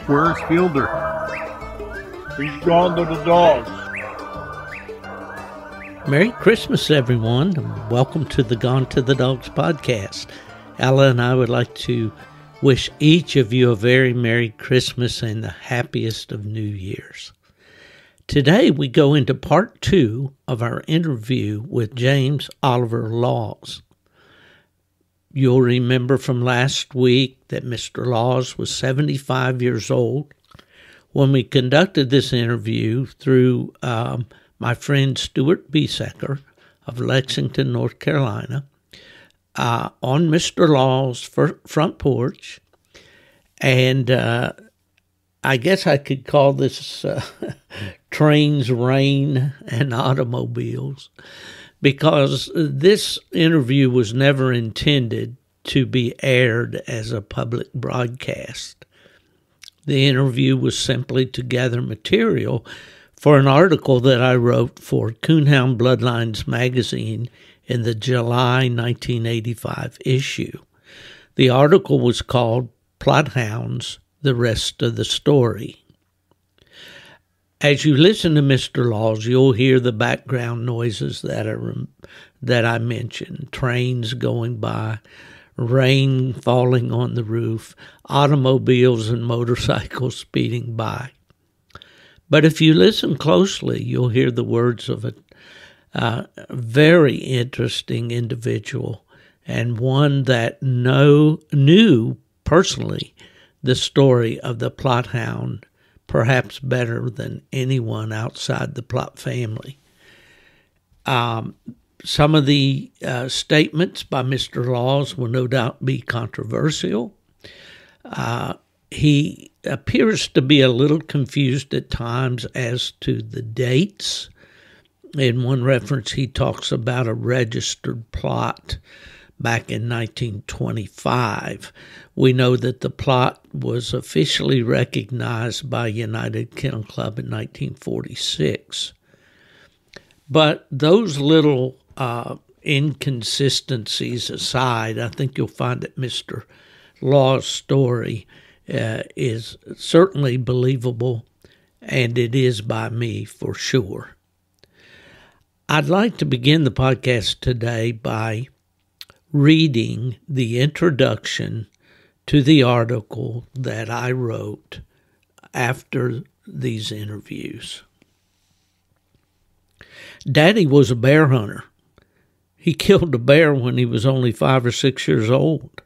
Where's Fielder? He's gone to the dogs. Merry Christmas, everyone, and welcome to the Gone to the Dogs podcast. Ella and I would like to wish each of you a very Merry Christmas and the happiest of New Years. Today we go into part 2 of our interview with James Oliver Laws. You'll remember from last week that Mr. Laws was 75 years old when we conducted this interview through my friend Stuart Biesecker of Lexington, North Carolina, on Mr. Laws' front porch. And I guess I could call this Trains, Rain, and Automobiles, because this interview was never intended to be aired as a public broadcast. The interview was simply to gather material for an article that I wrote for Coonhound Bloodlines magazine in the July 1985 issue. The article was called Plott Hounds, The Rest of the Story. As you listen to Mr. Laws, you'll hear the background noises that I mentioned: trains going by, rain falling on the roof, automobiles and motorcycles speeding by. But if you listen closely, you'll hear the words of a very interesting individual, and one that knew personally the story of the Plott Hound perhaps better than anyone outside the Plott family. Some of the statements by Mr. Laws will no doubt be controversial. He appears to be a little confused at times as to the dates. In one reference, he talks about a registered plot back in 1925. We know that the plot was officially recognized by United Kennel Club in 1946. But those little inconsistencies aside, I think you'll find that Mr. Law's story is certainly believable, and it is by me for sure. I'd like to begin the podcast today by reading the introduction to the article that I wrote after these interviews. Daddy was a bear hunter. He killed a bear when he was only 5 or 6 years old,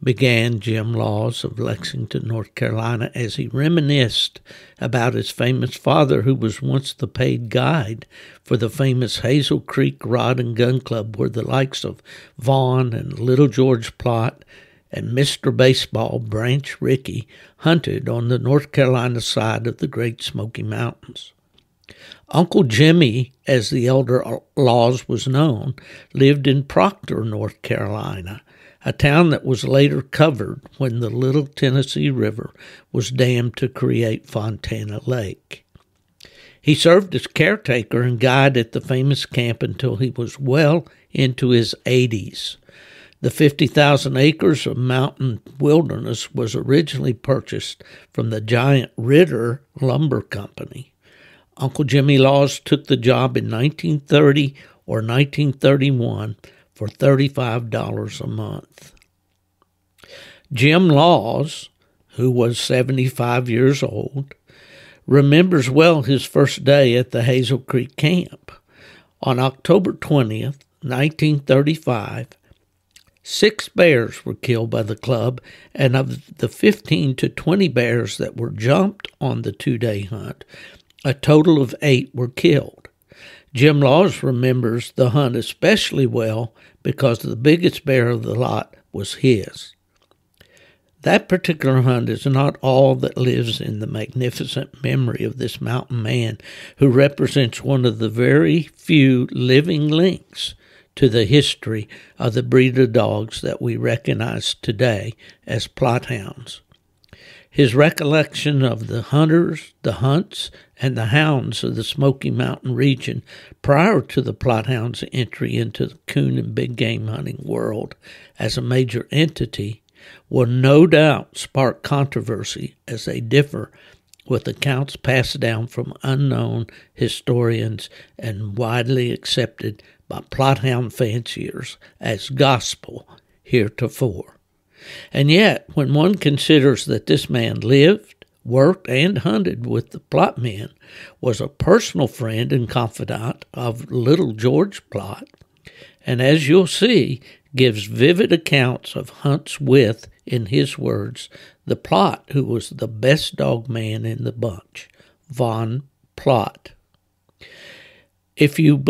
began Jim Laws of Lexington, North Carolina, as he reminisced about his famous father, who was once the paid guide for the famous Hazel Creek Rod and Gun Club, where the likes of Vaughn and Little George Plott and Mr. Baseball Branch Rickey hunted on the North Carolina side of the Great Smoky Mountains. Uncle Jimmy, as the elder Laws was known, lived in Proctor, North Carolina, a town that was later covered when the Little Tennessee River was dammed to create Fontana Lake. He served as caretaker and guide at the famous camp until he was well into his 80s. The 50,000 acres of mountain wilderness was originally purchased from the giant Ritter Lumber Company. Uncle Jimmy Laws took the job in 1930 or 1931 for $35 a month. Jim Laws, who was 75 years old, remembers well his first day at the Hazel Creek camp. On October 20th, 1935, 6 bears were killed by the club, and of the 15 to 20 bears that were jumped on the 2-day hunt, a total of 8 were killed. Jim Laws remembers the hunt especially well because the biggest bear of the lot was his. That particular hunt is not all that lives in the magnificent memory of this mountain man who represents one of the very few living links to the history of the breed of dogs that we recognize today as Plott hounds. His recollection of the hunters, the hunts, and the hounds of the Smoky Mountain region prior to the Plott hounds' entry into the coon and big game hunting world as a major entity will no doubt spark controversy as they differ with accounts passed down from unknown historians and widely accepted by Plotthound fanciers as gospel heretofore. And yet, when one considers that this man lived, worked, and hunted with the Plott men, was a personal friend and confidant of Little George Plott, and as you'll see, gives vivid accounts of hunts with, in his words, the Plott who was the best dog man in the bunch, Von Plott. If you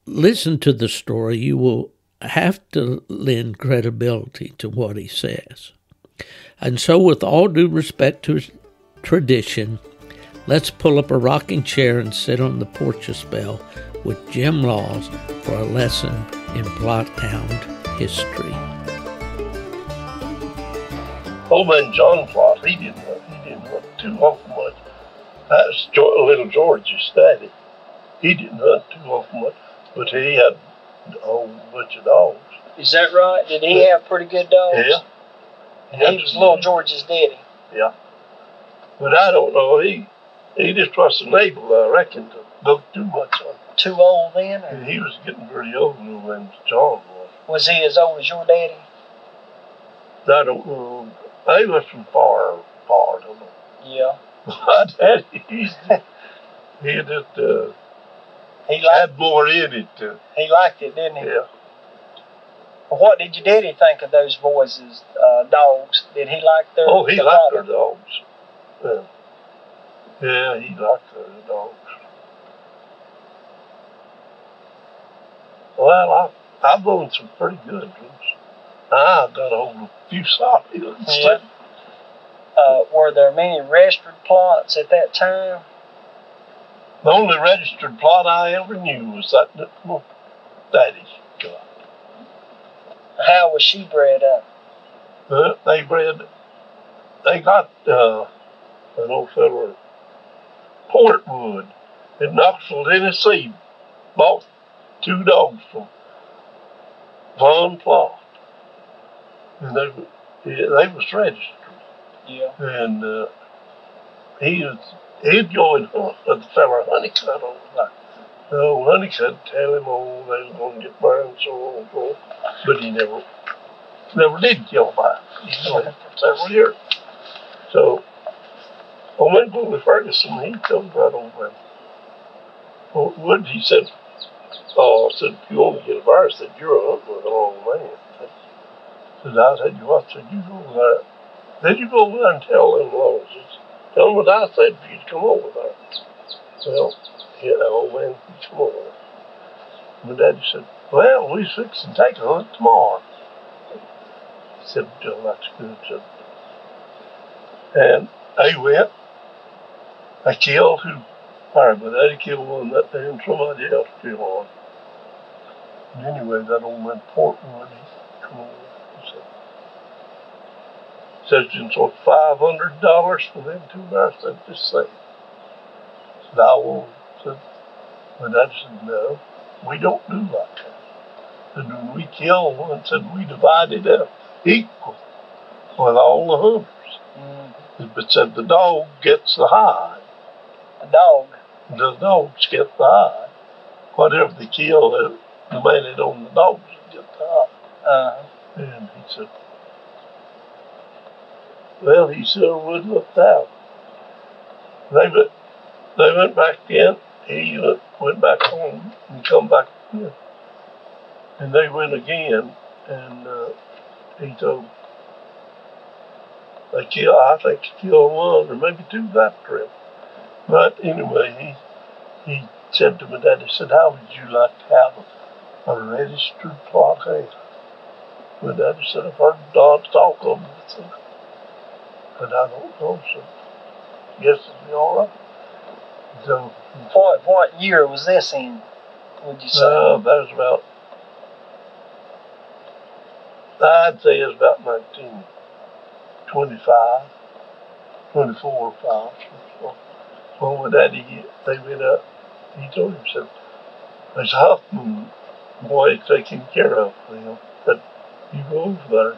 listen to the story, you will have to lend credibility to what he says. And so, with all due respect to tradition, let's pull up a rocking chair and sit on the porch a spell with Jim Laws for a lesson in Plotthound history. Old man John Plott, he didn't hunt too awful much. That's Little George's daddy. He didn't hunt too awful much, but he had a whole bunch of dogs. Is that right? Did he have pretty good dogs? Yeah. And he was Little George's daddy. Yeah. But I don't know, he just wasn't able, I reckon, to go too much on it. Too old then? Or? He was getting pretty old when John was. Was he as old as your daddy? I don't know. He was from far, I don't know. Yeah. My daddy, he had more in it. He liked it, didn't he? Yeah. Well, what did your daddy think of those boys' dogs? Did he like their Oh, he liked their dogs. Yeah, he liked their dogs. Well, I've owned some pretty good ones. I got a hold of a few solid ones. Yeah. Were there many registered Plotts at that time? The only registered Plott I ever knew was that little daddy got. How was she bred up? They got an old fella, Portwood, in Knoxville, Tennessee, bought 2 dogs from Von Plott. And they was registered. Yeah. And he joined the fella Honeycutt over there. Oh, Honeycutt tell him, they were going to get burned, so on and so on. But he never did kill by. He lived for several years. So, old man Willie Ferguson, he told that old man Portwood, he said, I said, if you want to get a virus, I said, you're hunting with the wrong man. I said, you what? I said, you go over there. Then you go over there and tell them laws. Tell them what I said for you to come over there. Well, yeah, old man, you come over there. My daddy said, well, we fix and take a hunt tomorrow. He said, oh, that's good. Said, and they went. I killed who? All right, but they killed one that day and somebody else killed one. And anyway, that old man Portwood, he come over. Says it's worth $500 for them 2 bears. I said, just say. I said, I won't. My dad said, no, we don't do like that. And when we kill one, said we divide it up equal with all the hunters. Mm-hmm. But said the dog gets the hide. The dogs get the hide. Whatever they kill, the man that owned the dogs get the hide. And he said, well, he sure would look out. They went back in. He went back home and come back in. And they went again, and he told them, I think he killed 1 or maybe 2 that trip. But anyway, he said to my dad, he said, how would you like to have a registered Plott hound? My daddy said, I've heard Don talk of it. But I don't know, so I guess it'll be all right. So, what year was this in, would you say? That was about, I'd say it was about 1925, 24 or 5. So, well, my daddy, they went up, he told him, said, there's a Huffman boy taking care of them. Said, you go over there.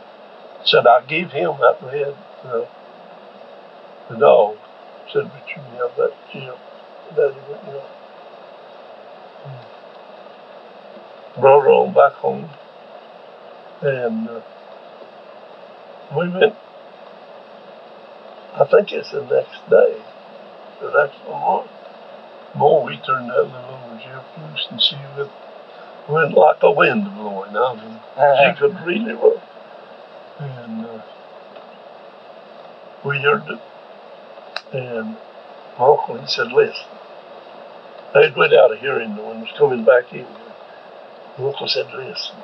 Said, I gave him that red, the dog. Said, but you can have that Jim. Daddy went, brought her on back home. And we went, I think it's the next day, the next month. Boy, we turned that little Jim loose, and she went like a wind blowing out. She could really run. And we heard it. And my uncle, he said, listen. They'd went out of hearing and was coming back in. My uncle said, listen.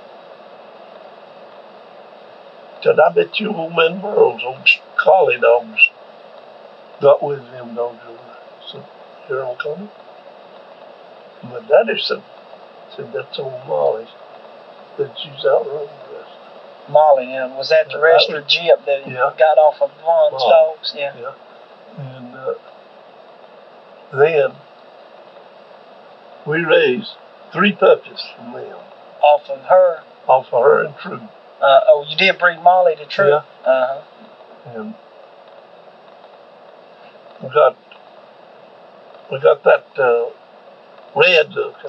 Said, I bet you old man Burroughs, old collie dogs, got with them dogs. I said, here I'm coming. My daddy said, that's old Molly. That she's outrunning the rest. Molly, was that the registered Jip that got off of Vaughn's dogs? Yeah. And then we raised 3 puppies from them. Off of her? Off of her and True. You did breed Molly to True? Yeah. Uh-huh. And we got that red duck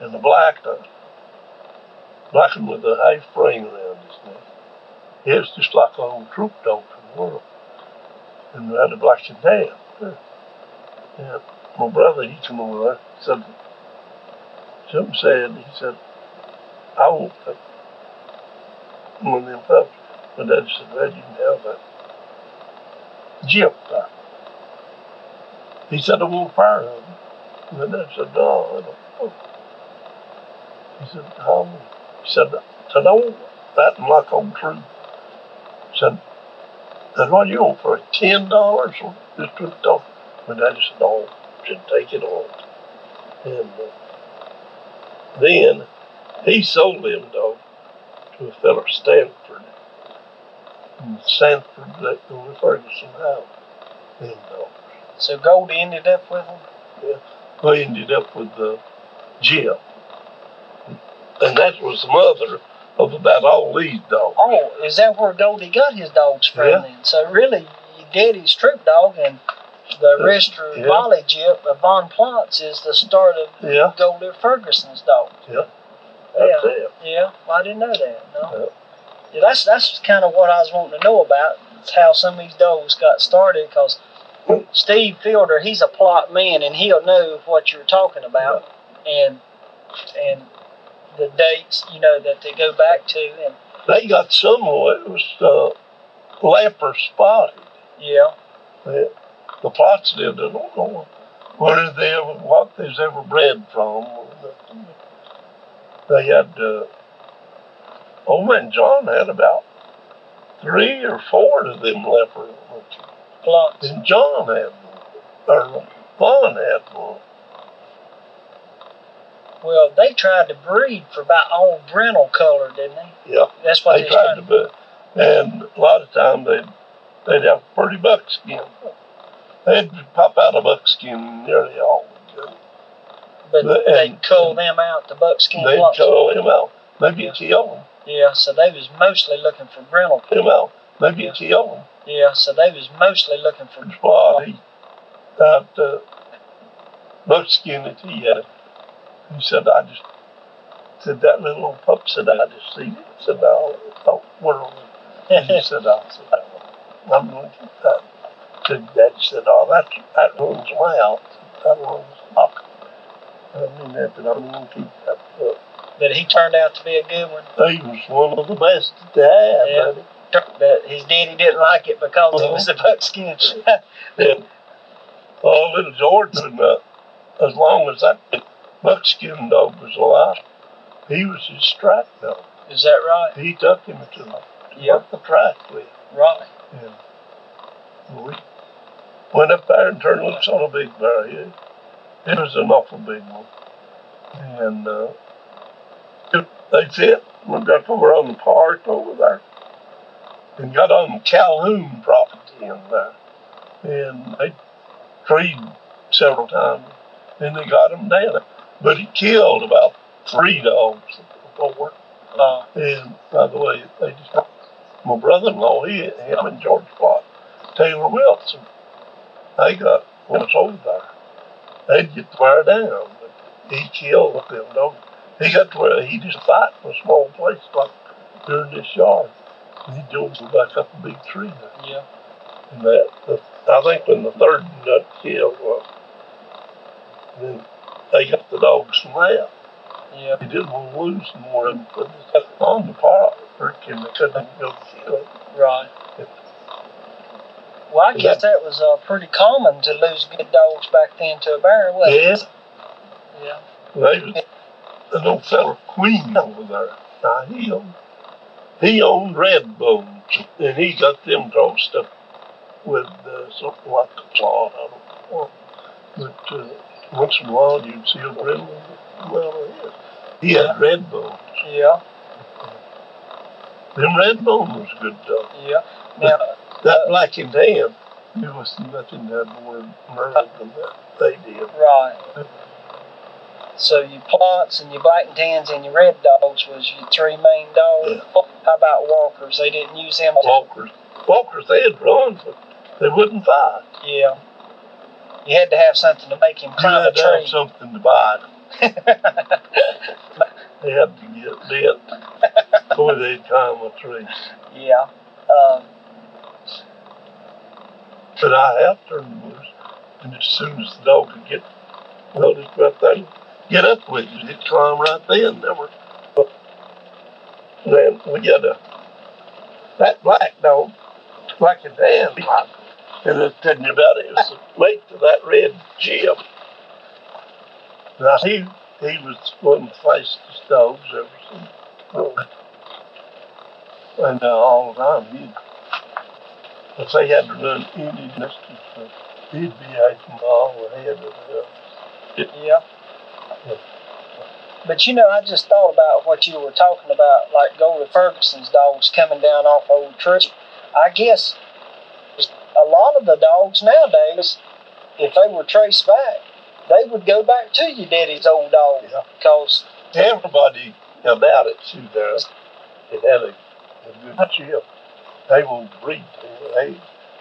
and the black duck. Black one with a half ring around his neck. It's just like an old troop dog from the world. And we had a black and tan. And my brother, he come over there, said, something said, he said, I want that one of them puppies. My dad said, well, you can have that Jip. He said, I want a pair of them. My dad said, no, I don't know. He said, how many? He said, I want that and like old True. Said, what do you want for it? $10 or just $20? My daddy said, oh, should take it all. And then he sold them dog to a fellow Stanford. And Stanford, they go with Ferguson Hounds. Them dogs. So Goldie ended up with them? Yeah. We ended up with Jim. And that was the mother of about all these dogs. Oh, is that where Goldie got his dogs from then? So really, your daddy's troop dog and the registered volley Jip of Von Plott's is the start of Goldie Ferguson's dogs. Yeah. That's it. Yeah, well, I didn't know that. No. Yeah, that's kind of what I was wanting to know about, how some of these dogs got started, because Steve Fielder, he's a Plott man, and he'll know what you're talking about, and the dates, that they go back to. And they got some of it was leopard spotted. Yeah. The Plotts did. I don't know what they's ever bred from. They had, old man John had about 3 or 4 of them leopard Plotts. And John had one, or Vaughn had one. Well, they tried to breed for about all brindle color, didn't they? Yeah. That's what they tried to breed. And a lot of times they'd have a pretty buckskin. They'd pop out a buckskin nearly all the time. But they'd cull them out, the buckskin They'd Plotts. cull them out. Maybe kill them. Yeah, so they was mostly looking for brindle. Them out. Maybe kill them. Yeah, so they was mostly looking for Plott. That buckskin that he had. He said, that little old pup said, I just see it. He said, I thought, and he said, I'm going to keep that. Daddy said, that runs them out. That runs them out. I mean, I'm going to keep that pup. But he turned out to be a good one. He was one of the best to have, buddy. But his daddy didn't like it because it was a buckskin. And Little George, as long as that buckskin dog was alive, he was his track dog. Is that right? He took him to work the track with. Right. And we went up there and turned loose on a big bear. It was an awful big one. And they fit. We got over on the park over there. And got on the Calhoun property in there. And they treed several times. And they got him down. But he killed about 3 dogs before. And by the way, my brother-in-law, him and George Plott, Taylor Wilson, they got what's over there. They'd get to wear down, but he killed them dogs. He got to where he just fight in a small place like during this yard. And he drove back up a big tree there. Yeah. And I think when the third one got killed, then they got the dogs from that. Yeah. He didn't want to lose more of them, but they got on the park, and they couldn't go kill it. Right. Well, I guess that was pretty common to lose good dogs back then to a bear, wasn't it? Yeah. Yeah. They was an old fella, Queen, over there. Now, he owned red bones, and he got them crossed up with something like a claw. I don't know. But once in a while, you'd see a red one come out of his. He had red bones. Yeah. Them red bones was a good dog. Yeah. Now, that black and tan, there was nothing that more murder than that they did. right. So your Plotts and your black and tans and your red dogs was your three main dogs. Yeah. How about walkers? They didn't use them. Walkers, they'd run, but they wouldn't fight. Yeah. You had to have something to make him climb a You had to tree. have something to bite. They had to get bit before they'd climb a tree. Yeah. But I have turned loose, and as soon as the dog could get just right there, get up with it, it'd climb right then. Never. Then we got that black dog, black and tan, and I was telling you about it. It was the mate to that red Jim. Now he was one of the fastest dogs ever seen. And all the time if they had to run any distance, he'd be 8 miles ahead of them. Yeah. But I just thought about what you were talking about, like Goldie Ferguson's dogs coming down off old trees. I guess a lot of the dogs nowadays, if they were traced back, they would go back to your daddy's old dog. Yeah. Because everybody about it too there. It had a good chip. They won't breed.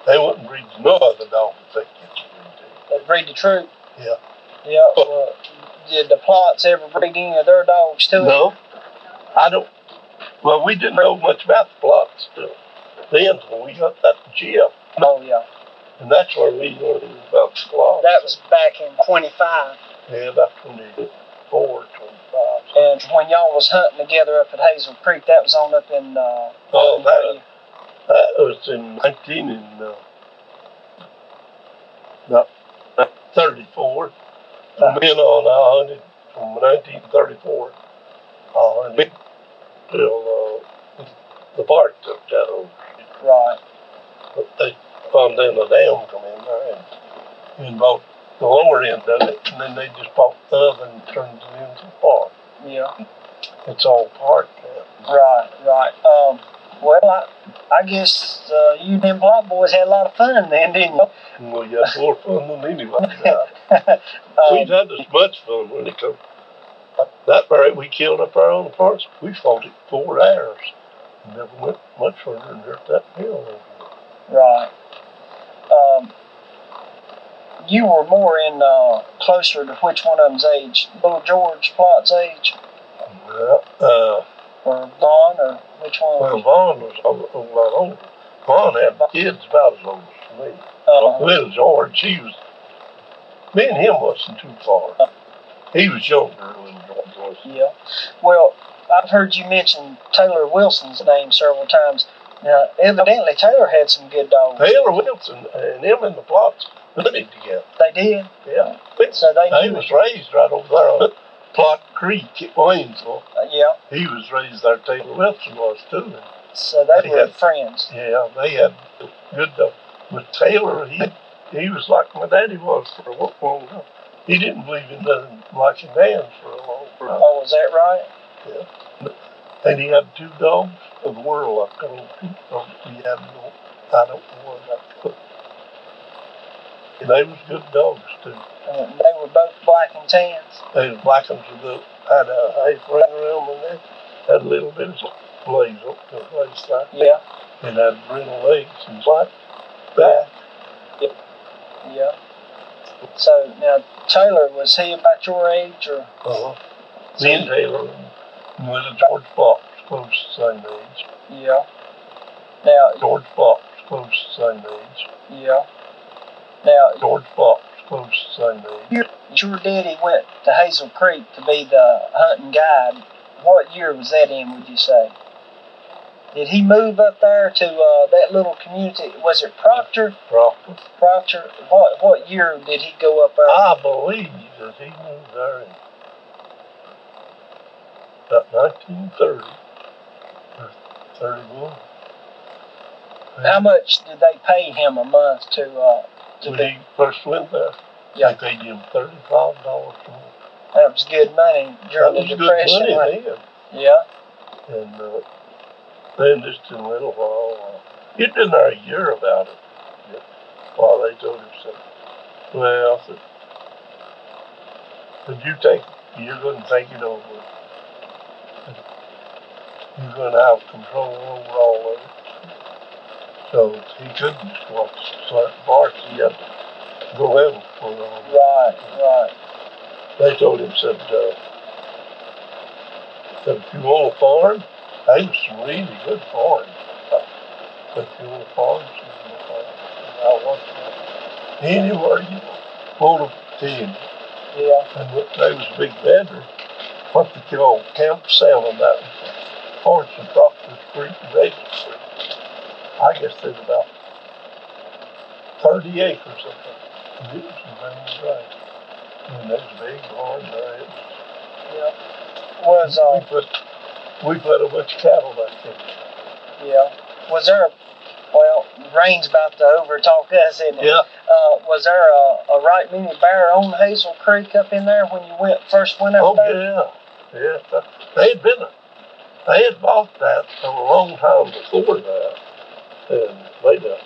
They wouldn't breed no other dog if they get to breed to. they breed the troop. Yeah. Yeah. Well, did the Plotts ever breed any of their dogs too? No. I don't. Well, we didn't know much about the Plotts then when we got that chip. Oh, yeah. And that's where we learned about the Plotts. That was back in 25. Yeah, about 24, 25. And when y'all was hunting together up at Hazel Creek, that was on up in... that was in 1934. From then on, I hunted from 1934 till the park took that over. Right. But they found then the dam come in there and bought the lower end of it, and then they just bought the other and turned it into a park. Yeah. It's all park now. Right. Well, I guess you and them Plott boys had a lot of fun then, didn't you? Well, you had more fun than anybody. We've had as much fun when it comes. That bear we killed up there on the parks, we fought it 4 hours. Never went much further than that hill. Right. You were more in closer to which one of them's age? Little George Plott's age? Or Vaughn, or which one? Well, Vaughn was a lot older. Vaughn had kids about as old as me. Little George, me and him wasn't too far. He was younger than Little George was. Yeah. Well, I've heard you mention Taylor Wilson's name several times. Now, evidently Taylor had some good dogs. Taylor Wilson and him and the Plotts lived together. They did? Yeah. So they was raised right over there on Plott Creek at Waynesville. Yeah. He was raised there. Taylor Wilson was too. So they were friends. Yeah, they had good dogs. But Taylor, he was like my daddy was for a long time. He didn't believe in nothing like his hands for a long time. Oh, is that right? Yeah. And he had 2 dogs of the world. I don't know. He had I don't know what that was. And they was good dogs too. They were both black and tans. They was black ones had a haze ring around them and they had a little bit of blaze up the place there. Yeah. and had brittle legs and flat back. Yeah. So now Taylor, was he about your age or? Me and Taylor and Little George Plott was close to the same age. Yeah. Now George Plott was close to the same age. Yeah. Now George Plott was close to the same age. Your daddy went to Hazel Creek to be the hunting guide. What year was that in, would you say? Did he move up there to that little community? Was it Proctor? Proctor. What year did he go up there? I believe that he moved there in about 1930 or 31. How much did they pay him a month to when he first went there? Yeah. They paid him $35 a month. That was good money during the Depression. Good money then. Yeah. And then just in a little while, he'd been there a year about it. While they told him so. Well, I said, you're going to take it over. You're going to have control over all of it. So he couldn't just go up to Barks. He had to go in for it. Right. They told him, said if you want a farm, they was some really good farms. Said if you want a farm, I'll watch that. Anywhere you want a team. Yeah. And they was a big vendor. What they call camp selling, that was parts of Proctor's Creek and Hazel Creek. I guess there's about 30 acres of it. And it was right. And there's a big barn there. Yeah. We put a bunch of cattle back there. Yeah. Was there rain's about to overtalk us, isn't it? Yeah. Was there a right many bear on Hazel Creek up in there when you first went up there? Oh, yeah. They had bought that a long time before that and made a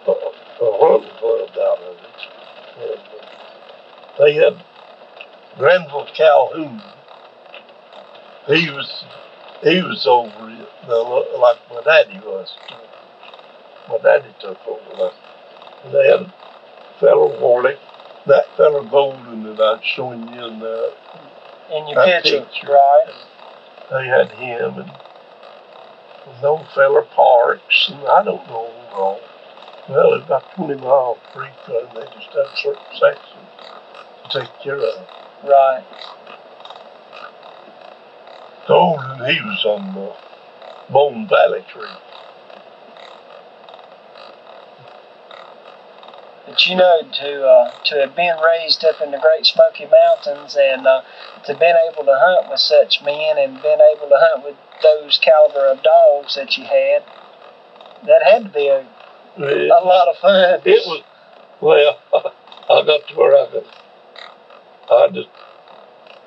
hunting club out of it. And they had Granville Calhoun. He was over it, like my daddy was. My daddy took over that. And they had a fellow Warley, that fellow Golden that I'd shown you in your picture, right? They had him and no fella Parks, and I don't know all. Well, it's about 20 miles creek there, and they just had certain sections to take care of. Right. Golden, he was on the Bone Valley Creek. But to have been raised up in the Great Smoky Mountains and to been able to hunt with such men and been able to hunt with those caliber of dogs that you had, that had to be a lot of fun. It was, I got to where I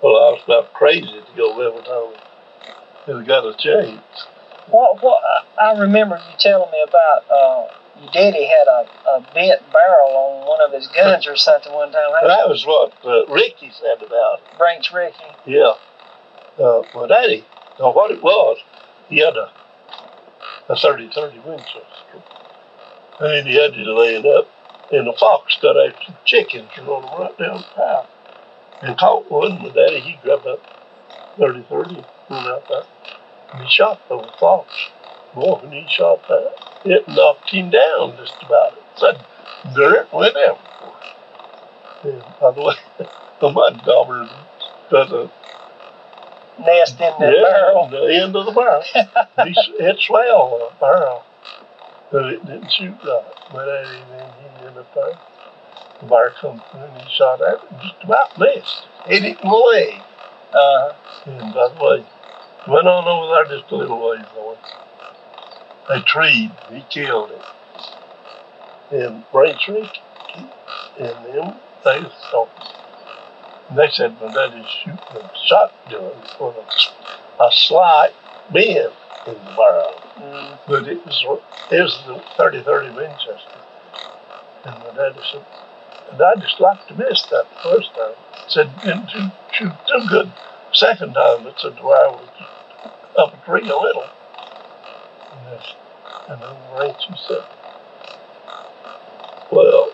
was about crazy to go every time we got a chance. I remember you telling me about your daddy had a bent barrel on one of his guns or something one time. That was what Ricky said about it. Branch Ricky. Yeah. My daddy, what it was, he had a 30-30 Winchester. And he had to lay it up, and a fox got after some chickens and run them right down the path. And caught one. My daddy, he grabbed that 30-30, went out there, and he shot the fox. Boy, when he shot that, it knocked him down just about. It said, dirt went everywhere. And by the way, the mud dauber does a nest in the barrel. The end of the barrel. It swelled the barrel, but it didn't shoot right. My daddy, then he ended up there. The bear come through and he shot at it and just about missed. Hit it in the leg. And by the way, went on over there just a little ways on. They treed, he killed it. And Branch Ricky and them, they stopped. And they said my daddy's shooting a shotgun with a slight bend in the barrel. But it was the 30-30 Winchester. And my daddy said, and I just like to miss that the first time. Said, didn't shoot too good. Second time, it said, well, I was up a tree a little. And And old Ranch, he said, well,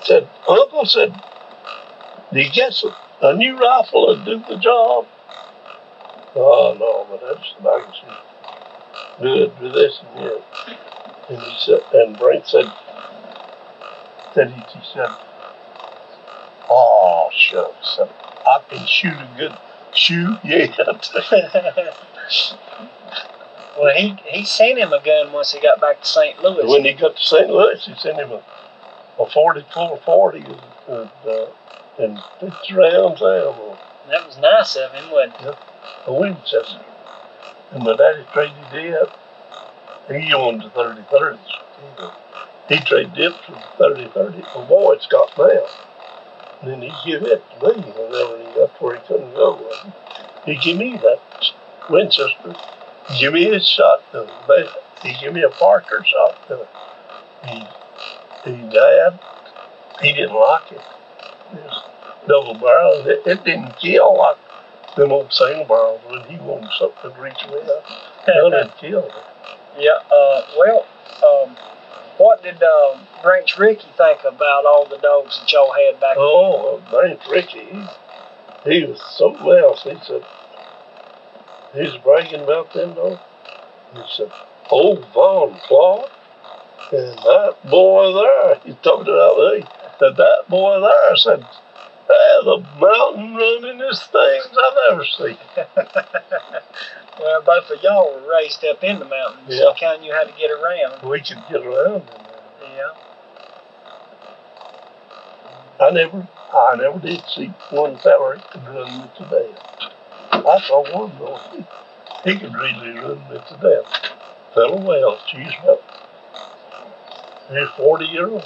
said, Uncle said, do you get a new rifle to do the job? Oh, no, but that's I can see good with this and that. And he said, and Brent said, he said, oh, shucks, I can shoot a good shoot yet. Well, he sent him a gun once he got back to St. Louis. When he got to St. Louis, he sent him a 44-40 and 50 rounds ammo. That was nice of him, wasn't it? Yeah, a Winchester. And my daddy traded it. He owned the 30-30s. He traded it for the 30-30. My boy's got now. And then he gave it to me whenever he got where he couldn't go with him. He gave me that Winchester. He gave me his shotgun. He gave me a Parker shotgun. He died. He didn't like it. It was double barrel. It didn't kill like them old single barrels when he wanted something to reach me up. It didn't kill it. Yeah, what did Branch Ricky think about all the dogs that y'all had back then? Oh, Branch Ricky, he was something else. He said, he was bragging about them dogs. He said, old Von Plott and that boy there. He talked about me. That boy there said, the mountain runningest things I've ever seen. Well, both of y'all were raised up in the mountains, yeah. so kind of knew how to get around. We could get around in there. Yeah. I never did see one feller that could run me to death. I saw one though. He could really run me to death. Fella Wells, he's 40-year-old.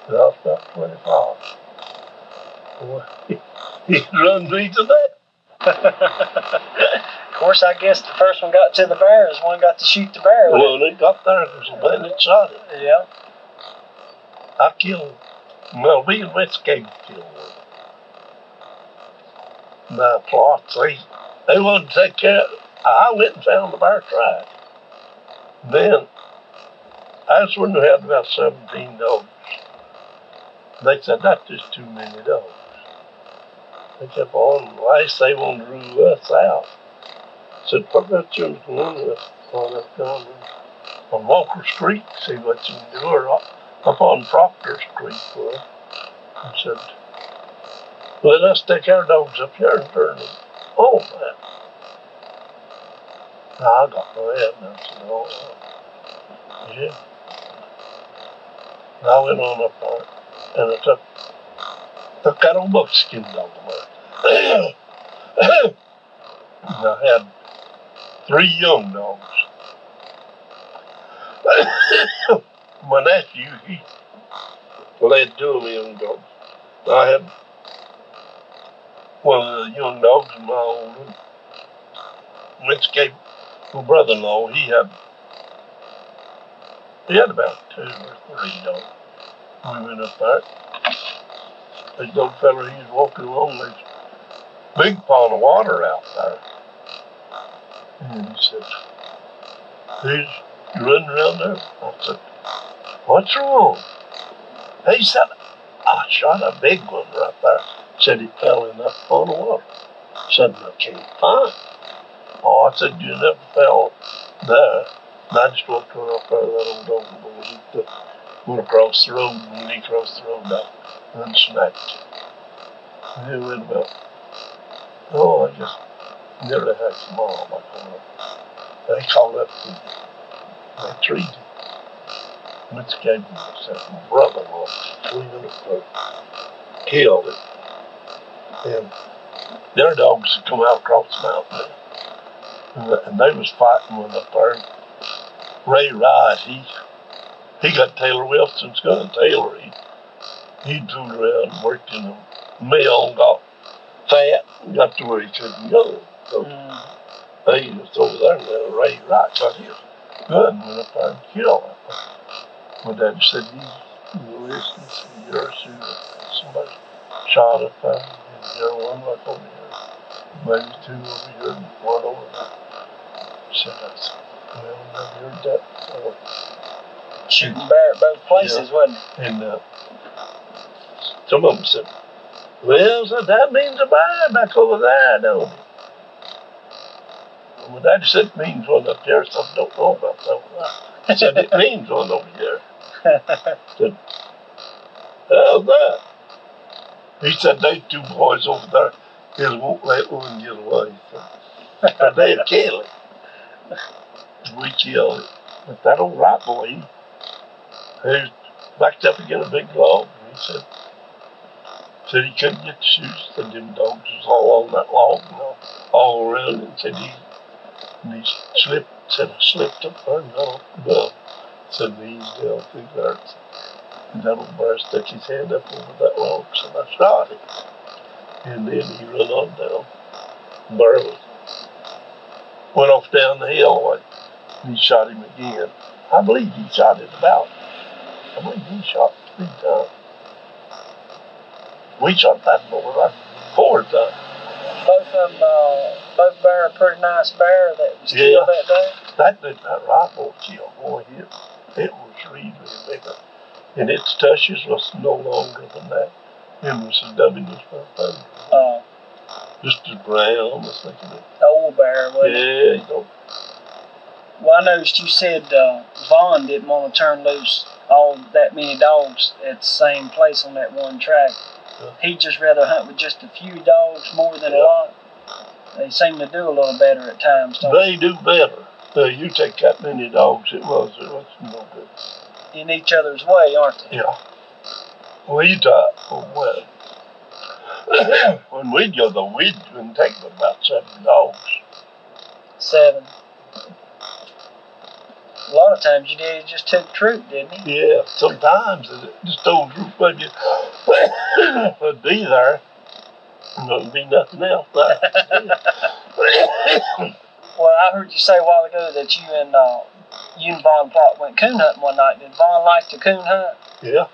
And I was about 25. Boy, he run me to death. Of course, I guess the first one got to the bear is one got to shoot the bear. Well, when it got there, there was a man that shot it. Yeah. I killed, well, we investigated killed one. My plots, they wouldn't take care of it. I went and found the bear track. Then, that's when we had about 17 dogs. They said, that's just too many dogs. They kept on. Last they wanted to rule us out. Said, what about you going on Walker Street, see what you can do, or up on Proctor Street. Well, I said, let us take our dogs up here and turn them. Oh, man. I got my head and I said, oh, yeah. And I went on up there and I took that old buckskin dog of mine. And I had 3 young dogs. My nephew, he led 2 of my young dogs. I had one of the young dogs in my old one. Which gave my brother-in-law, he had about 2 or 3 dogs. We went up there. This old fella, he was walking along, there's a big pond of water out there. And he said, he's running around there. I said, what's wrong? He said, I shot a big one right there. Said he fell in that pond of water. Said, I can't find it. Oh, I said, you never fell there. And I just walked right up there, that old dog boy. He went across the road, and when he crossed the road, I unsnapped it. And it went about, I guess, nearly half a mile back on it. They called up and they treated him. Which gave him my brother-in-law, leaving it for killed it. And their dogs had come out across the mountain. And they was fighting one up there. Ray Wright, he got Taylor Wilson's gun. Taylor, he fooled around and worked in a mill and got fat and got to where he couldn't go. So they was over there and Ray Wright got his gun and went up there and killed him. My dad said, you listen to your shooter. Somebody shot up there and there one like over here. Maybe 2 over here and 1 over there. Said, Well, I've heard that before. Shooting bear at both places, wasn't it? And some of them said, well, so that means a bear back over there, don't it? Well, that said it means one up there. Some don't know about that. He said it means one over there. Said, how's that? He said they two boys over there just won't let one get away. So they'd kill it. We killed it. But that old rat boy, he was backed up against a big log. And he said he couldn't get the shoes. Said them dogs was all on that log, you know, all around. And said he slipped. Said I slipped up there and got off the bug. Said he eased down through there. And that old bear stuck his hand up over that log. So I shot him. And then he run on down. Barely went off down the hill. And he shot him again. I believe he shot it about. I believe he shot 3 times. We shot that boy like 4 times. Both bear a pretty nice bear that was killed that day. That rifle kill, boy, it was really bigger. And its tushes was no longer than that. It was as dubbing as my finger. Just as brown as thinking it. Old bear, wasn't it? Yeah, you know. Well, I noticed you said Vaughn didn't want to turn loose all that many dogs at the same place on that one track. Yeah. He'd just rather hunt with just a few dogs more than a lot. They seem to do a little better at times, don't they? They do better. You take that many dogs, it was no good. In each other's way, aren't they? Yeah. We thought, well, when we'd go though, we'd take about 7 dogs. 7. A lot of times you did, just took troop, didn't he? Yeah, sometimes just old troop would be there. And there'd be nothing else there. Well, I heard you say a while ago that you and Vaughn Plott went coon hunting one night. Did Vaughn like to coon hunt? Yeah.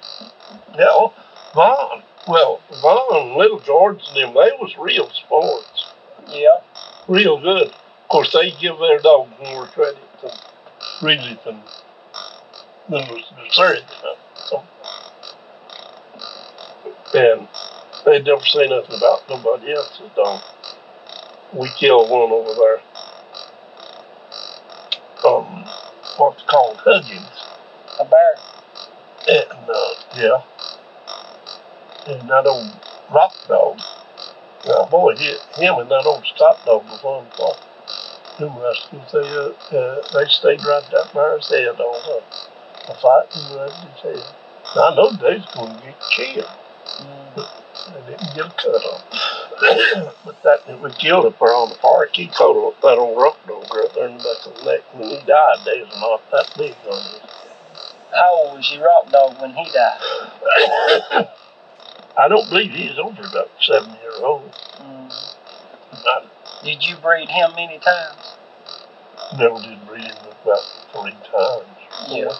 Yeah, Vaughn and Little George and them, they was real sports. Yeah. Real good. Of course, they give their dogs more credit than was deserved. So, and they'd never say nothing about nobody else's dog. We killed one over there. What's called Huggins. A bear. And yeah. And that old rock dog. Boy, him and that old stock dog was on top. Them rascals, they stayed right down by his head all the fighting right his head. Now, I know they was going to get killed. They didn't get a cut on. But we killed it there on the park. He caught that old rock dog right there in the back of the neck. When he died, they was not that big on him. How old was your rock dog when he died? I don't believe he was over about 7 years old. Did you breed him many times? Never did breed him about 3 times. Yeah.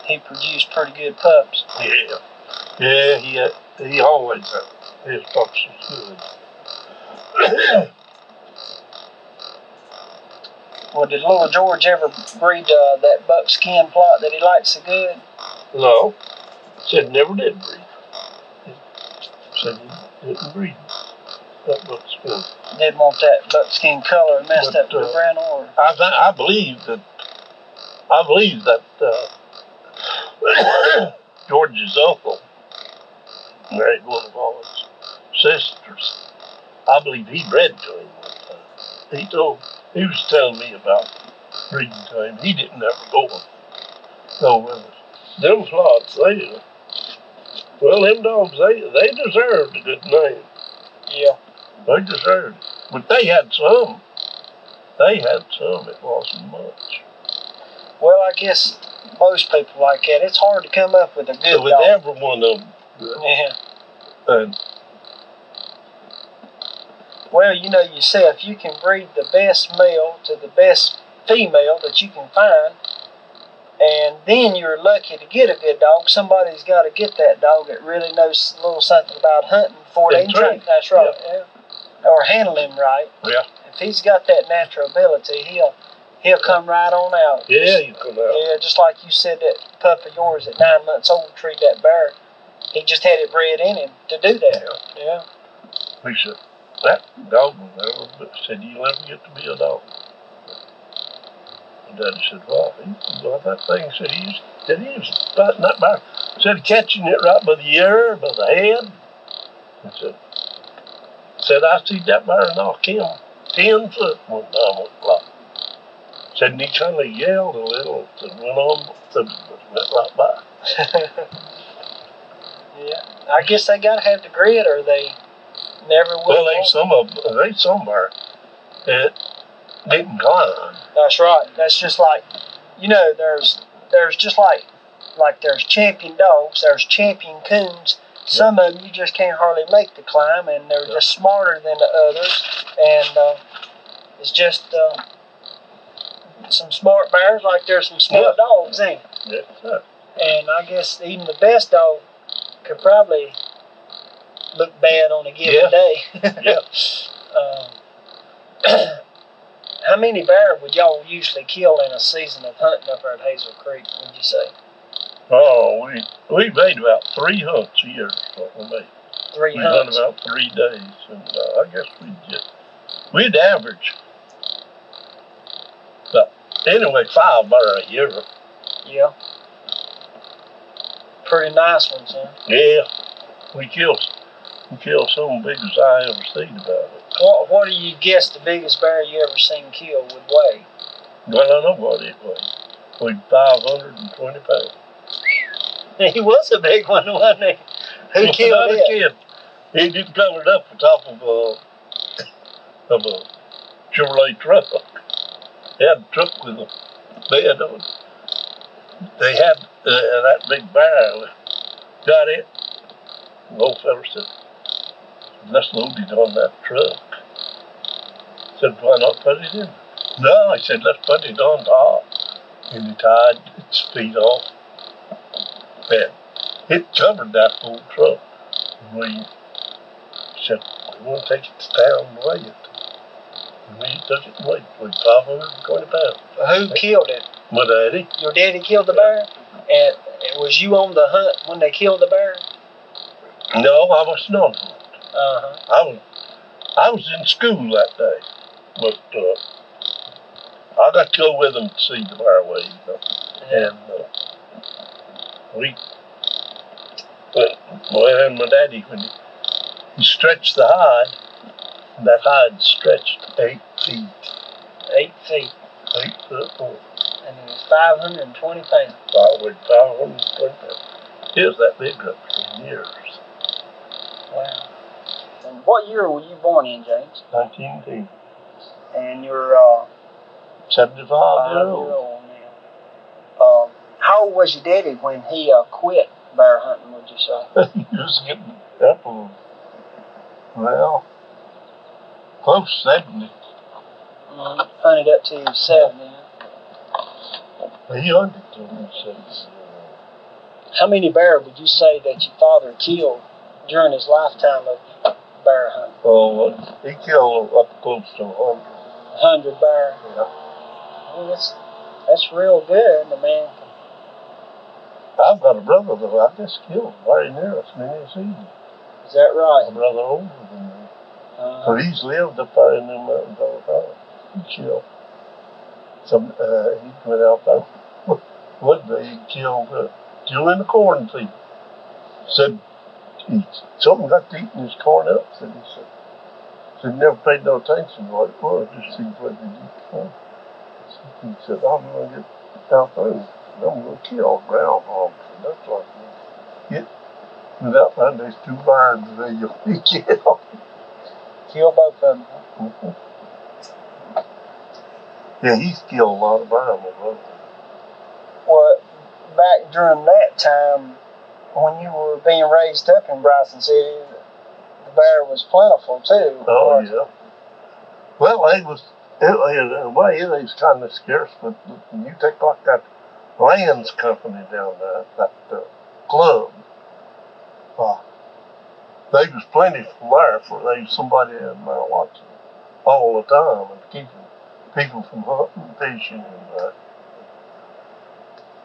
He produced pretty good pups. Yeah. Yeah, he always had. His pups was good. Well, did Little George ever breed that buckskin Plott that he liked so good? No. Said never did breed. Said he didn't breed that buckskin. Didn't want that buckskin color messed up to the brown or? I believe that George's uncle married one of Vaughn's sisters. I believe he bred to him one time. He was telling me about breeding to him. He didn't ever go with us. Them Plotts, them dogs, they deserved a good name. Yeah. They deserved it. But they had some. It wasn't much. Well, I guess most people like that. It's hard to come up with a good dog. With every one of them. Yeah. And well, you know yourself, you can breed the best male to the best female that you can find, and then you're lucky to get a good dog. Somebody's got to get that dog that really knows a little something about hunting before they can train. That's right. Yeah. Or handle him right. Yeah. If he's got that natural ability, He'll come right on out. Yeah, he'll come out. Yeah, just like you said, that pup of yours at 9 months old treed that bear. He just had it bred in him to do that. Yeah. He said, that dog will never, but said, you'll never get to be a dog. And Daddy said, well, that thing said he was fighting that bear. Said catching it right by the ear, by the head. And said I see that bear knock him 10 foot one time with a block. Said and he kind of yelled a little and went on, went right by. Yeah, I guess they gotta have the grit, or they never will. Well, they some bear that didn't climb. That's right. That's just like, there's just like there's champion dogs, there's champion coons. Some of them you just can't hardly make the climb, and they're just smarter than the others. And it's just some smart bears, like there's some smart dogs, ain't it? Yeah. And I guess even the best dog could probably look bad on a given day. Yeah. How many bear would y'all usually kill in a season of hunting up there at Hazel Creek, would you say? Oh, we made about 3 hunts a year. What we made. 3 we hunts? We about 3 days, and I guess we'd average. But anyway, 5 bear a year. Yeah. Pretty nice ones, huh? Yeah. We killed some big as I ever seen about it. What do you guess the biggest bear you ever seen killed would weigh? Well, I know what it weighed. Weighed 520 pounds. He was a big one, wasn't he? Who killed it? Kid. He just covered up the top of a Chevrolet truck. They had a truck with a bed on it. They had that big bear. Got it. The old fella said, let's load it on that truck. I said, why not put it in? No, I said, let's put it on top. And he tied its feet off. And it covered that whole truck. And we said, we want to take it to town and weigh it. And we took it and weighed 520 pounds. Who killed it? My daddy. Your daddy killed the bear? And was you on the hunt when they killed the bear? No, I was not. Uh-huh. I was in school that day, but I got to go with them to see the bear weigh. And and my daddy, when he stretched the hide, and that hide stretched 8 feet. 8 feet. 8 foot more. And it was 520 pounds. Probably 520 pounds. It was that big up for years. Wow. And what year were you born in, James? 1910. And you're 75 years old. Now. How old was your daddy when he quit bear hunting, would you say? He was getting up close 70. Hunted up to 70. He hunted till he was 70. How many bear would you say that your father killed during his lifetime of bear hunting? Oh, he killed up close to 100. 100 bear? Yeah. Well, that's real good, the man. I've got a brother that I just killed very near us many a season. Is that right? A brother older than me. But he's lived up there in them mountains all the time. He killed some, he went out there one day, he killed in the cornfield. Said, something got to eating his corn up, said he said, never paid no attention to what it was, just see what they eat the corn. He said, I'm going to get out there and I'm going to kill groundhogs. And that's like it. And out there, there's 2 barns there you'll be killed. Kill both of them. Mm-hmm. Yeah, he's killed a lot of bear, my brother. Well, back during that time, when you were being raised up in Bryson City, the bear was plentiful too. Oh, yeah. Well, in a way, it was kind of scarce, but you take like that Lands company down there, that club, there was plenty from there for somebody in there watching all the time and keeping people from hunting and fishing, and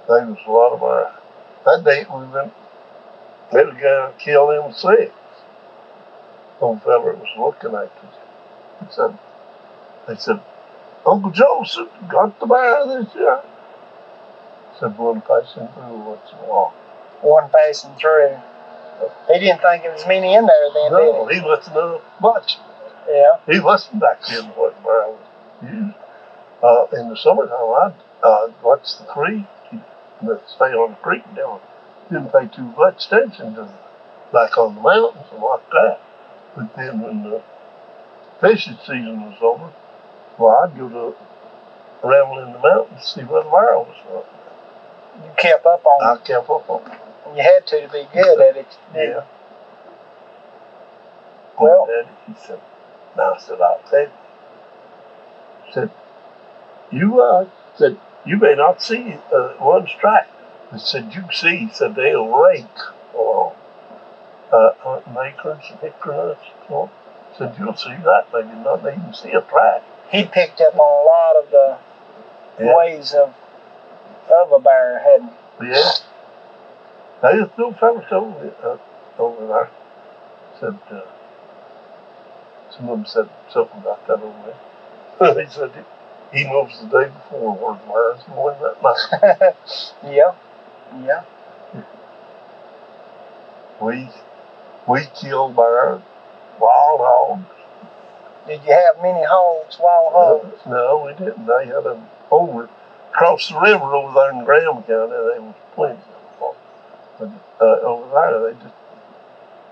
there was a lot of our. That day we went, let a guy kill them 6. Old fella was looking at us. They said, Uncle Joseph got the bear this year. Said one passing through once in a while. One passing through. He didn't think there was many in there then, No, did he? he wasn't much. Yeah. He wasn't back then what bear was used. In the summertime, I'd watch the creek, stay on the creek down. Didn't pay too much attention to like on the mountains and like that. But then when the fishing season was over, well, I'd go to ramble in the mountains to see where the bear was from. You kept up on I kept up on it. You had to be good at it. Yeah. Well, Daddy, he said, now I said, I'll tell you. He said, you may not see one strike. He said, you see, he said, they'll rake along hunting acorns and hickory nuts. So he said, you'll see that, maybe not even see a track. He picked up on a lot of the ways of a bear, hadn't he? Yeah. There's no fellow told me over there. Said, some of them said something about that over there. He said he moves the day before where the bears going that night. Yeah. Yeah. We killed bears, wild hogs. Did you have many hogs, wild hogs? No, we didn't. They had them over across the river over there in Graham County. They was plenty of them. But over there, they just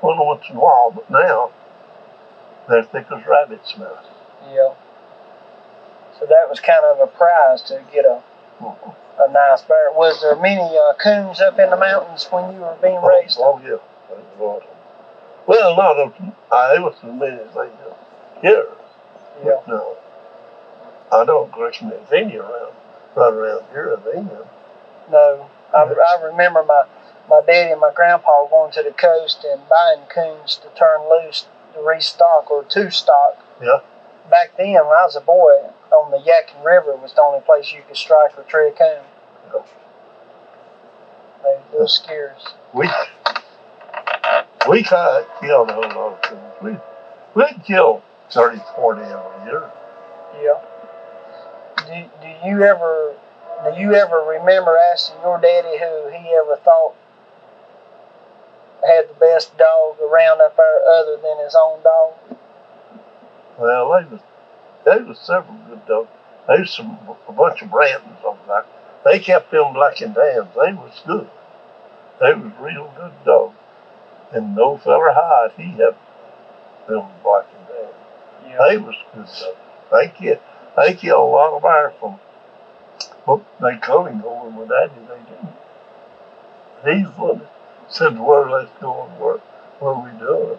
well, once in a while. But now they're thick as rabbits now. Yeah. So that was kind of a prize to get a nice bear. Was there many coons up in the mountains when you were being raised? Oh yeah. Well, not of them. There was as many as they do here. Yeah. No, I don't reckon there's any right around here, are they? No. I remember my daddy and my grandpa going to the coast and buying coons to turn loose to restock or to stock. Yeah. Back then, when I was a boy, on the Yadkin River was the only place you could strike or tree a coon. Yeah. They were little scares. We kind of killed a whole lot of coons. We'd kill 30, 40 every year. Yeah. Do you ever remember asking your daddy who he ever thought had the best dog around up there other than his own dog? Well, there was several good dogs. There was a bunch of Brantons over there. They kept them black and tans. They was good. They was real good dogs. And no feller hide, he had them black and tans. Yeah. They was good dogs. They killed a lot of bear from. But they couldn't go over with Daddy. They didn't. He's the one that said where let's go and where we doing.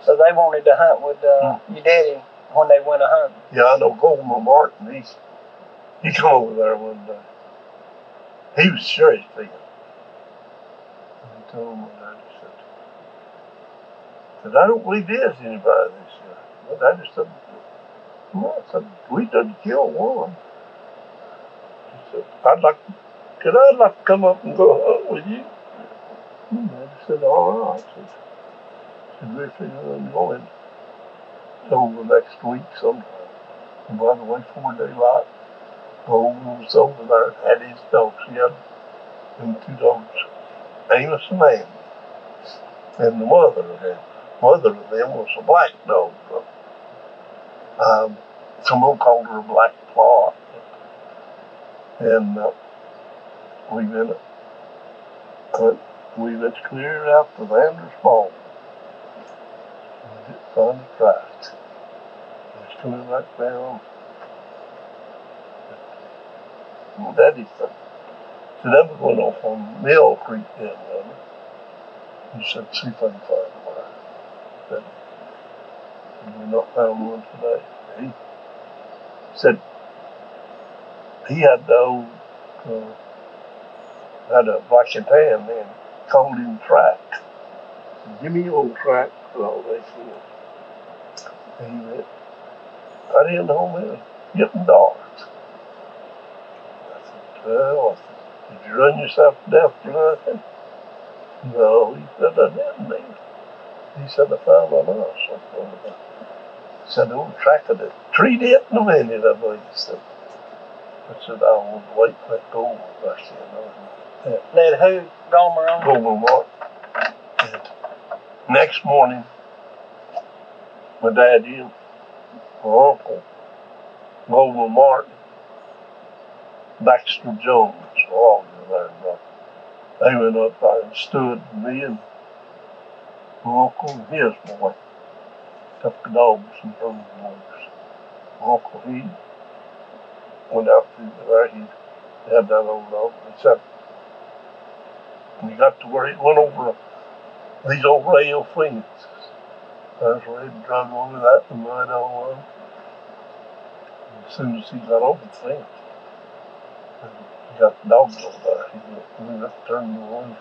So they wanted to hunt with your daddy when they went a hunting. Yeah, I know Goldman Martin. He come over there one day. He was sure he's big. And he told my daddy, said, I don't believe there's anybody this year. My daddy said, no, I said, we didn't kill one. He said, I'd like to come up and go hunt with you. And Daddy said, all right. Said, we're figuring on going over next week sometime. And by the way, 4 daylight, Goldman was over there and had his dogs. He had them 2 dogs, Amos and Andy. And the mother of them was a black dog. Someone called her a black Plott. And we went clear out to Vander's Ball. We didn't find a track. I was coming right down. And Daddy said, that was went off on Mill Creek down there. He said, see if I can find one. And we not found one today. He said he had the old, had a black and tan man, called him Track. Said, give me your old Track for all they kids. And he went, I didn't know him. getting dark. I said, well, did you run yourself to death for nothing? No, he said, I didn't. He said, I found my mouse. He said, "Don't track of the tree did in a minute, I believe." He said, I said, I want to wait for that gold. I said, Let who? Gomer on? Gomer Mark. And next morning, my daddy, my uncle, Gomer Martin, Baxter Jones, were all there. They went up there and stood, me and my uncle and his boy took the dogs and drove the dogs. My uncle, he went out through there, he had that old dog. He said, when he got to where he went over these old rail fences, that's where he drove over that and right on. As soon as he got over the fence, he got the dogs over there. He went up, turned them loose.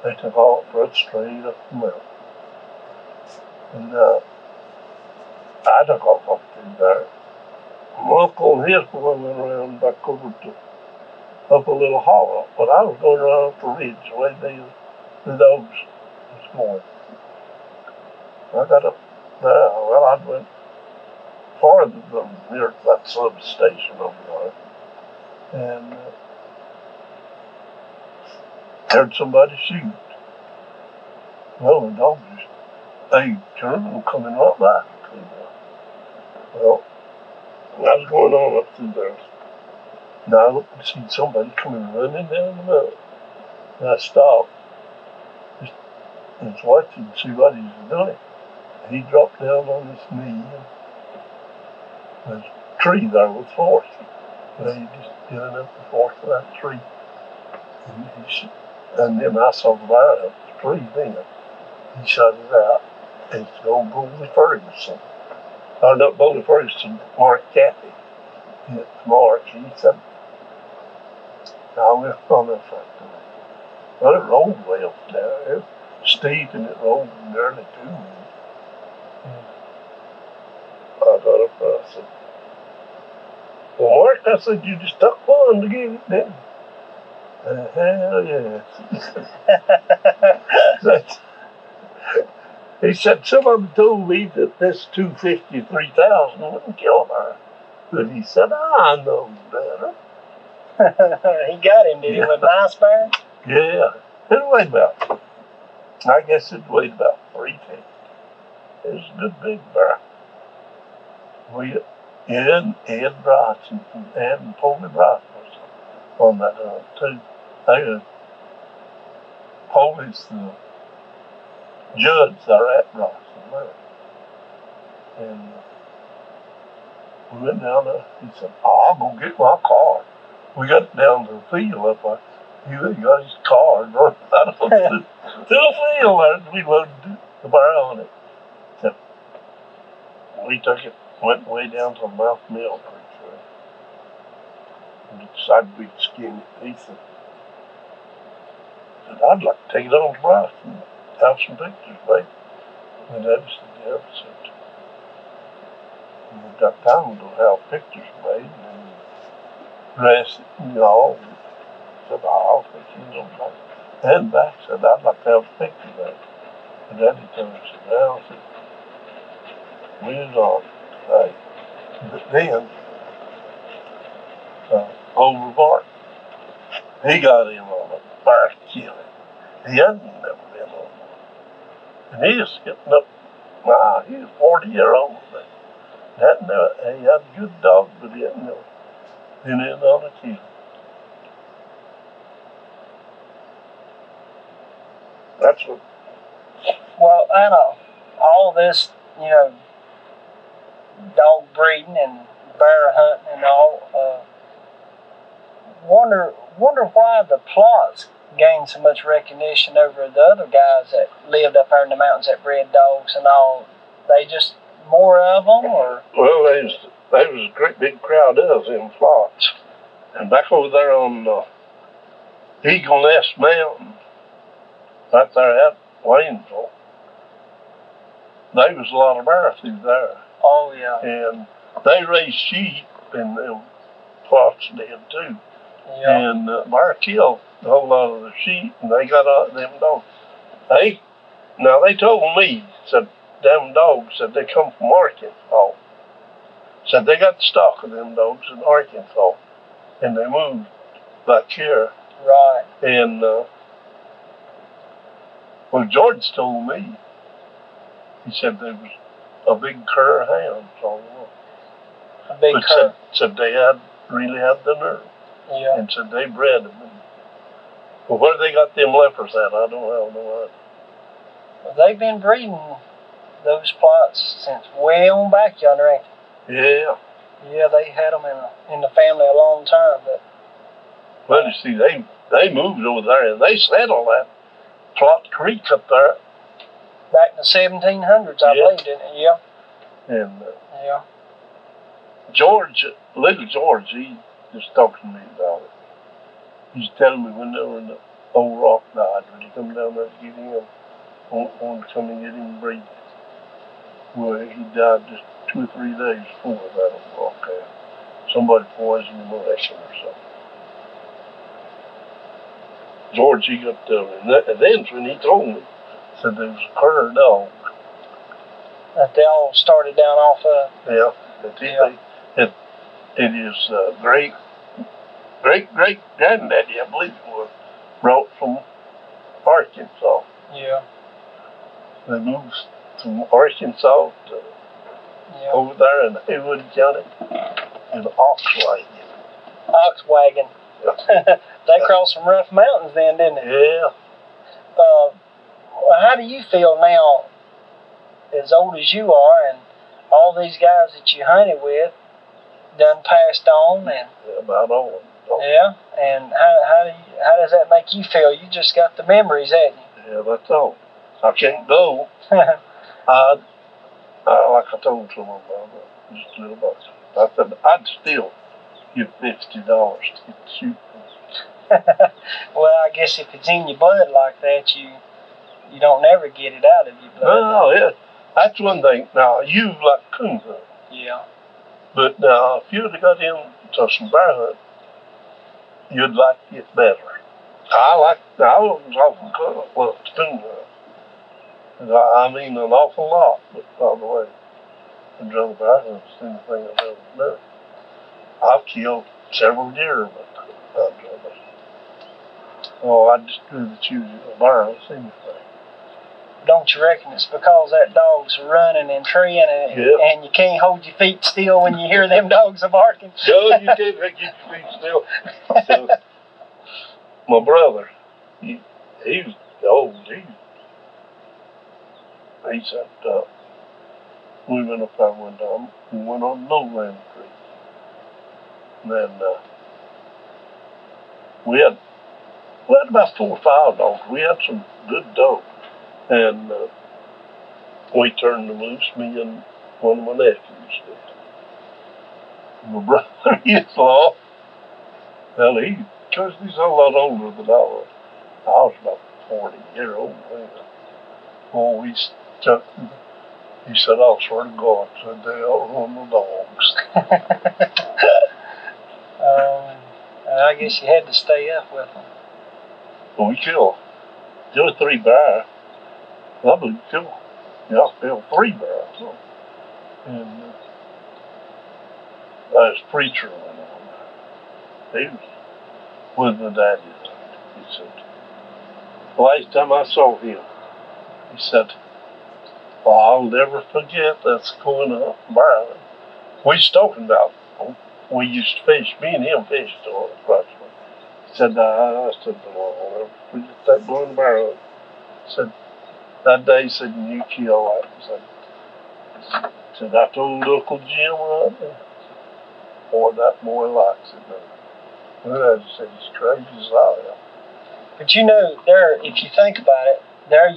They took off, right straight up the mountain. And I took off up through there. My uncle and his boy went around back over to up a little hollow, but I was going around up the ridge the way the dogs was going. I got up there. Well, I went farther than near that substation over there, and heard somebody shoot. Well, the dogs, they turned and coming right back. Well, I was going on up through there. And I looked and see somebody coming running down the mountain. And I stopped and was watching to see what he was doing. And he dropped down on his knee, and there's a tree there with force. And he just giving up the force of that tree. And then I saw the wire up the tree then. He shot it out. And it's old Bully Ferguson. Or not Bully Ferguson, Mark Cathy. It's Mark. He said, I went on that factory. Well, it rolled way up there. It was steep and it rolled nearly 2 minutes. I got up there. I said, well, Mark, I said, you just took one to get it, didn't you? Hell yes. He said, somebody told me that this 250, 3,000 wouldn't kill her. But he said, I know better. He got him, did he, with nice bear? Yeah. It weighed about, I guess it weighed about 350. It was a good big bear. Ed Bryce and Polly Bryce was on that hunt too. Polly's the judge there at Bryce. And we went down there. He said, I'll go get my car. We got down to the field up there. He got his car and run out of to the field there. We loaded the bear on it. So we took it, went way down to the Mouth Mill pretty sure. And decided we'd skin it. He said, I'd like to take it on to Bryce and have some pictures made. And Dad said, yeah, said, we've got time to have pictures made and dress it and all. Said, I'll take you on back. And back said, I'd like to have a picture made. And Daddy told me, said, well, I said, we was on today. But then, over Barton, he got him on a bear killing. He hadn't never been on one. And he was getting up, he was 40-year-old. He had a good dog, but he hadn't never been in on a kill. That's what. Well, I know all this, dog breeding and bear hunting and all. Wonder why the Plotts gained so much recognition over the other guys that lived up there in the mountains that bred dogs and all. They just more of them, or? Well, there was a great big crowd of us in Plotts, and back over there on Eagle Nest Mountain, right there at Waynesville, there was a lot of bear through there. Oh yeah. And they raised sheep and them Plotts did too. Yeah. And bear killed a whole lot of the sheep, and they got them dogs. Now they told me, said them dogs said they come from Arkansas. Said they got the stock of them dogs in Arkansas, and they moved back here. Right. And well, George told me. He said there was a big cur of hounds on the wall. A big cur. Said they really had the nerve. Yeah. And said they bred them. Well, where they got them lepers at, I don't have no idea. Well, they've been breeding those Plotts since way on back yonder, ain't they? Yeah. Yeah, they had them in the family a long time. But well, you see, they moved over there and they settled that Plott Creek up there. Back in the 1700s, I believe, didn't it? Yeah. And yeah. Little George, he just talked to me about it. He's telling me when they were in the old rock died, when he come down there to get him, wanted to come and get him breed. Well, he died just 2 or 3 days before that old rock died. Somebody poisoned him or something. George, he got and then when he told me, said there was a cur dog. That they all started down off of. Yeah. It is great granddaddy, I believe it was, brought from Arkansas. Yeah. They moved from Arkansas to over there in Haywood County in an ox wagon. Ox wagon. Yeah. They crossed some rough mountains then, didn't they? Yeah. How do you feel now, as old as you are, and all these guys that you hunted with done passed on, and about all. Yeah, and how does that make you feel? You just got the memories, haven't you? Yeah, that's all. I can't go. Like I told someone about it, just a little bit. I said I'd still give $50 to get to shoot. Well, I guess if it's in your blood like that, you don't never get it out of your blood. No, yeah, that's one thing. Now you like coon hunt. Yeah. But now if you'd have got into some bear hunt, you'd like it better. I was often coon hunt. I mean an awful lot, but by the way, I'd rather bear hunt than anything I've ever done. I've killed several deer, but I'd rather. Oh, I'd just rather choose a bear hunt than anything. Don't you reckon it's because that dog's running and treeing and you can't hold your feet still when you hear them dogs are barking? No, you can't keep your feet still. So, my brother, he was old. He said, we went up there one time. We went on no land creek. And then we had about 4 or 5 dogs. We had some good dogs. And we turned them loose, me and one of my nephews did. My brother-in-law, well, because he's a lot older than I was. I was about 40-year-old then. Oh, he said, I swear to God, said they outrun the dogs. I guess you had to stay up with them. Well, we killed 2 or 3 bears. I believe I killed 3 bears. And this preacher went on there. He was with my daddy. He said, the last time I saw him, he said, well, I'll never forget that's going up bear. We was talking about, we used to fish, me and him fished on it. He said, I said, I'll never forget that going bear. He said, that day, he said, you kill that. He said, I told Uncle Jim right there. Boy, that boy likes it, man. Well, I just said, he's crazy as I am. But you know, if you think about it,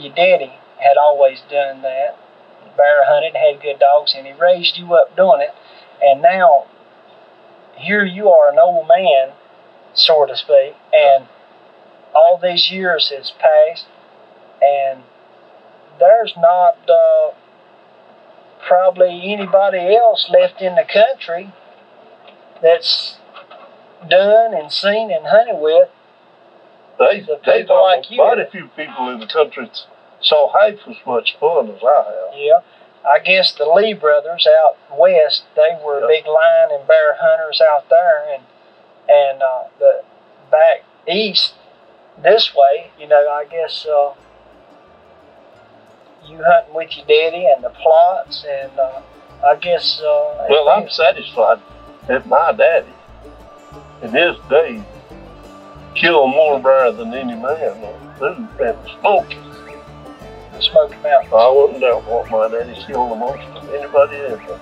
your daddy had always done that. Bear hunted, had good dogs, and he raised you up doing it. And now, here you are an old man, so to speak, and all these years has passed, and there's not probably anybody else left in the country that's done and seen and hunted with. They people like you. Quite a few people in the country saw half as much fun as I have. Yeah. I guess the Lee brothers out west, they were big lion and bear hunters out there, and the back east this way, you know, I guess you hunting with your daddy and the Plotts, and I guess. Well, I'm satisfied that my daddy, in his day, killed more bear than any man and smoked. Smoky Mountains. I wouldn't doubt what my daddy killed the most of anybody ever.